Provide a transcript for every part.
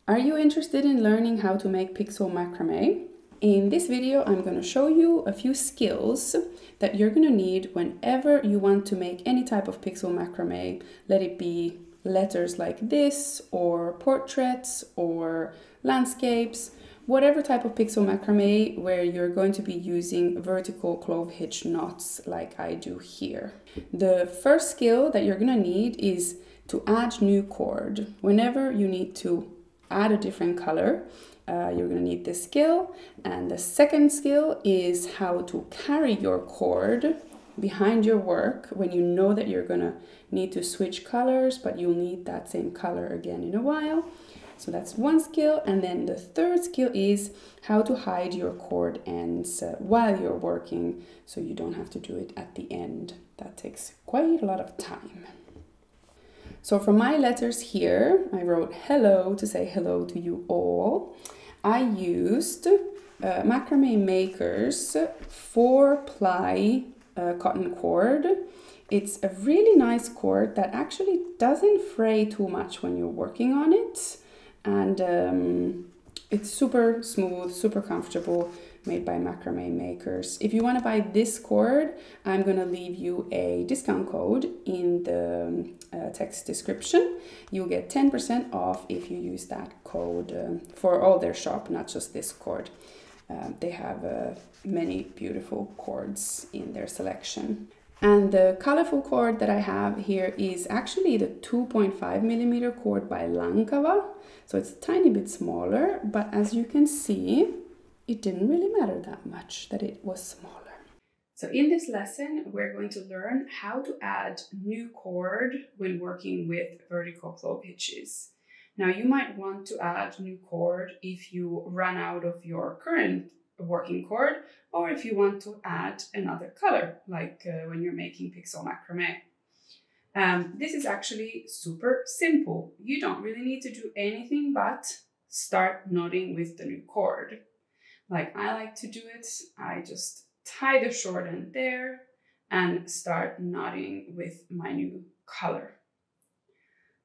Are you interested in learning how to make pixel macrame? In this video, I'm going to show you a few skills that you're going to need whenever you want to make any type of pixel macrame. Let it be letters like this, or portraits, or landscapes, whatever type of pixel macrame where you're going to be using vertical clove hitch knots like I do here. The first skill that you're going to need is to add new cord. Whenever you need to add a different color, you're going to need this skill. And the second skill is how to carry your cord behind your work when you know that you're going to need to switch colors, but you'll need that same color again in a while. So that's one skill. And then the third skill is how to hide your cord ends while you're working, so you don't have to do it at the end. That takes quite a lot of time. So for my letters here, I wrote hello to say hello to you all. I used Macrame Makers 4-ply cotton cord. It's a really nice cord that actually doesn't fray too much when you're working on it. And it's super smooth, super comfortable, made by Macrame Makers. If you want to buy this cord, I'm going to leave you a discount code in the text description. You'll get 10% off if you use that code for all their shop, not just this cord. They have many beautiful cords in their selection. And the colorful cord that I have here is actually the 2.5mm cord by Lankava. So it's a tiny bit smaller, but as you can see, it didn't really matter that much that it was smaller. So in this lesson, we're going to learn how to add new cord when working with vertical clove hitches. Now you might want to add new cord if you run out of your current working cord, or if you want to add another color, like when you're making pixel macrame. This is actually super simple. You don't really need to do anything but start knotting with the new cord. Like I like to do it, I just tie the short end there and start knotting with my new color.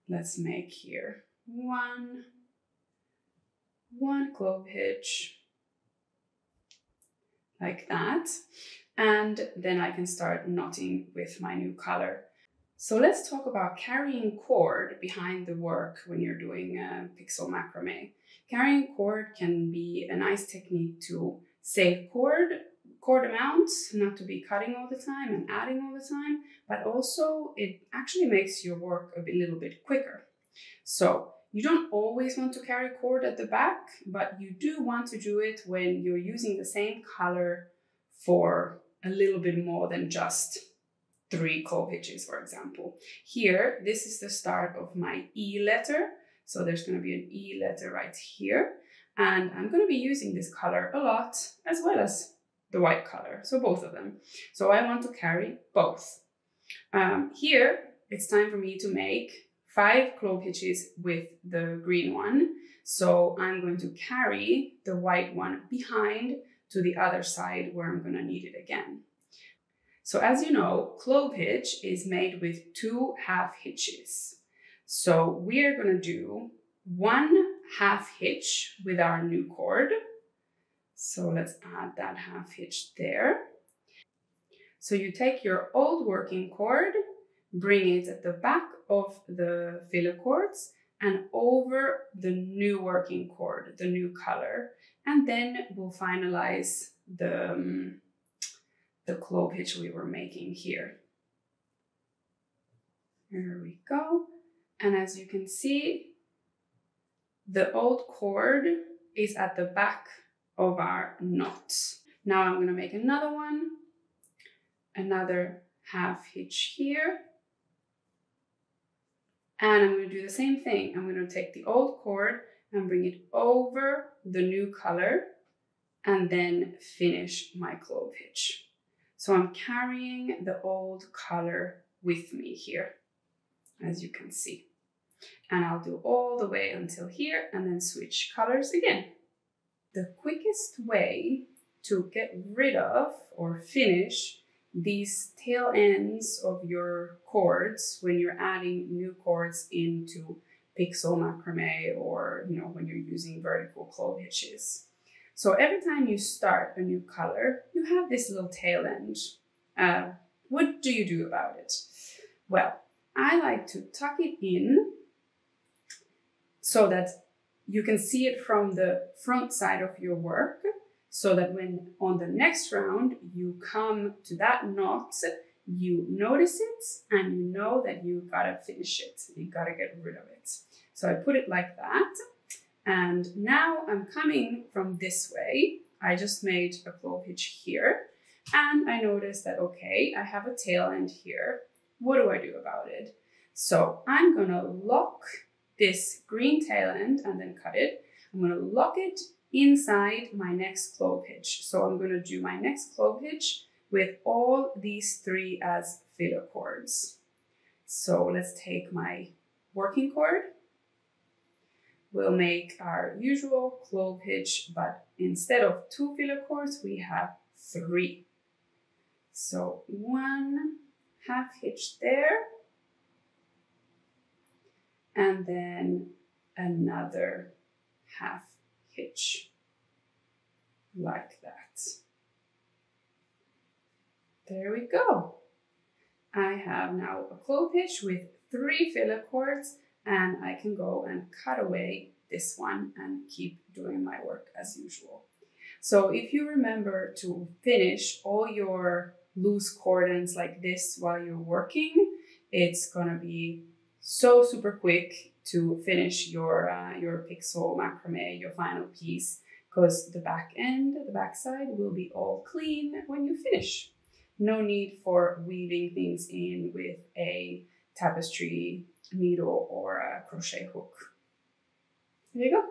Let's make here one clove hitch, like that. And then I can start knotting with my new color. So let's talk about carrying cord behind the work when you're doing pixel macrame. Carrying cord can be a nice technique to save cord amounts, not to be cutting all the time and adding all the time, but also it actually makes your work a little bit quicker. So you don't always want to carry cord at the back, but you do want to do it when you're using the same color for a little bit more than just 3 clove hitches, for example. Here, this is the start of my E letter. So there's going to be an E letter right here. And I'm going to be using this color a lot, as well as the white color. So both of them. So I want to carry both. Here, it's time for me to make 5 clove hitches with the green one. So I'm going to carry the white one behind to the other side where I'm going to need it again. So as you know, clove hitch is made with 2 half hitches. So we're going to do 1 half hitch with our new cord. So let's add that half hitch there. So you take your old working cord, bring it at the back of the filler cords and over the new working cord, the new color. And then we'll finalize the clove hitch we were making here. Here we go. And as you can see, the old cord is at the back of our knot. Now I'm going to make another one, another half hitch here. And I'm going to do the same thing. I'm going to take the old cord and bring it over the new color and then finish my clove hitch. So I'm carrying the old color with me here, as you can see. And I'll do all the way until here and then switch colors again. The quickest way to get rid of or finish these tail ends of your cords when you're adding new cords into pixel macrame, or when you're using vertical clove hitches. So every time you start a new color, you have this little tail end. What do you do about it? Well, I like to tuck it in so that you can see it from the front side of your work, so that when on the next round you come to that knot, you notice it and you know that you gotta finish it. You gotta get rid of it. So I put it like that. And now I'm coming from this way. I just made a clove hitch here. And I noticed that, okay, I have a tail end here. What do I do about it? So I'm gonna lock this green tail end and then cut it. I'm gonna lock it inside my next clove hitch. So I'm gonna do my next clove hitch with all these 3 as filler cords. So let's take my working cord. We'll make our usual clove hitch, but instead of 2 filler cords, we have 3. So 1 half hitch there, and then another half hitch like that. There we go. I have now a clove hitch with 3 filler cords, and I can go and cut away this one and keep doing my work as usual. So if you remember to finish all your loose cord ends like this while you're working, it's gonna be so super quick to finish your pixel macrame, your final piece, because the back end, the back side will be all clean when you finish. No need for weaving things in with a tapestry needle or a crochet hook. There you go.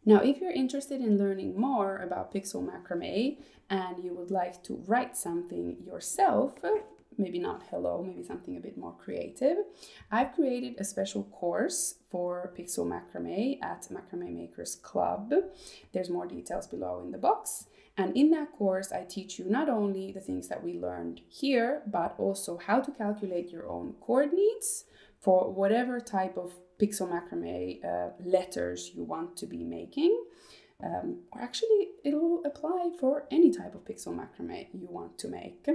Now, if you're interested in learning more about pixel macrame and you would like to write something yourself, maybe not hello, maybe something a bit more creative, I've created a special course for pixel macrame at Macrame Makers Club. There's more details below in the box. And in that course, I teach you not only the things that we learned here, but also how to calculate your own cord needs for whatever type of pixel macrame letters you want to be making. Or actually, it'll apply for any type of pixel macrame you want to make.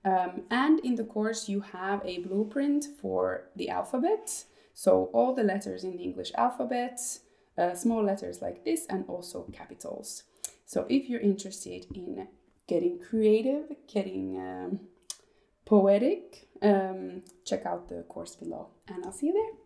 And in the course, you have a blueprint for the alphabet. So all the letters in the English alphabet, small letters like this, and also capitals. So if you're interested in getting creative, getting poetic, check out the course below, and I'll see you there.